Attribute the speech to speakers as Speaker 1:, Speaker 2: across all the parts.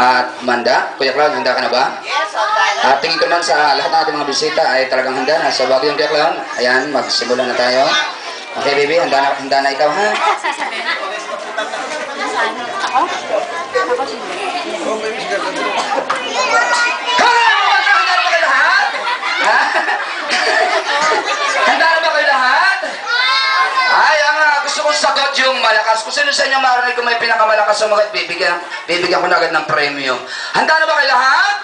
Speaker 1: At Manda, Kuya Clown, handa ka na ba?
Speaker 2: Yes, okay.
Speaker 1: At tingin ko naman sa lahat ng ating mga bisita ay talagang handa na. So bago yung Kuya Clown, ayan, magsimula na tayo. Okay, baby, handa na ikaw, ha?
Speaker 3: Ako? Ako sige.
Speaker 1: Handa na ba kayo lahat? Ha? Handa na ba kayo lahat? Ay, ang gusto kong sagot yung malakas. Kung sino sa inyo marinig kung may pinakamalakas sumagot, bibigyan ko na agad ng premyo. Handa na ba kayo lahat?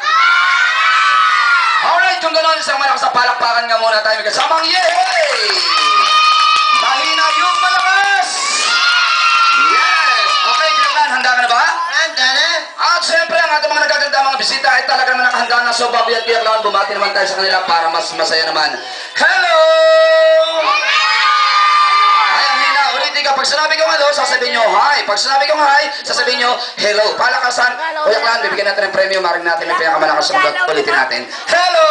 Speaker 1: Alright, kung gano'n, isang malakas sa palakpakan nga muna tayo. Kasamang yay! Mahina yung malakas! Yes! Okay, Kailan, handa ka na ba?
Speaker 2: Handa na.
Speaker 1: At siyempre, ang ating mga nagaganda mga bisita ay talaga naman nakahanda na. So, Bobby at Kuya Clown, bumati naman tayo sa kanila para mas masaya naman. Hello! Ay, ang hina. Ulitin ka. Pag sinabi kong hello, sasabihin nyo hi. Pag sinabi kong hi, sasabihin nyo hello. Palakasan. Kuya Clown, bibigyan natin ng premyo. Maring natin may pinakamalakas sa mga ulitin natin. Hello!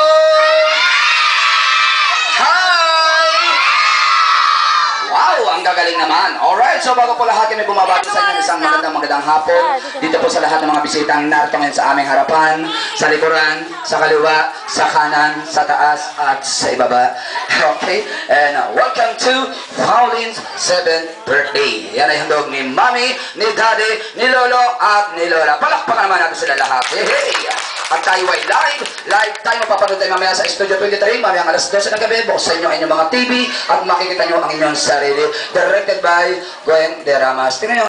Speaker 1: Wow, ang gagaling naman. Alright, so bago po lahat may bumabati sa inyo isang magandang hapon. Dito po sa lahat ng mga bisitang narito ngayon sa aming harapan, sa likuran, sa kaliwa, sa kanan, sa taas, at sa ibaba. Okay, and welcome to Pauline's 7th birthday. Yan ay handog ni Mami, ni Daddy, ni Lolo, at ni Lola. Palakpakan naman natin sila lahat. Hey, hey! At tayo ay live tayo mapapanood tayo mamaya sa Studio 23, mamayang alas 12 ng gabi, bukas sa inyo ang inyong mga TV at makikita nyo ang inyong sarili. Directed by Gwen De Ramas. Tingnan nyo.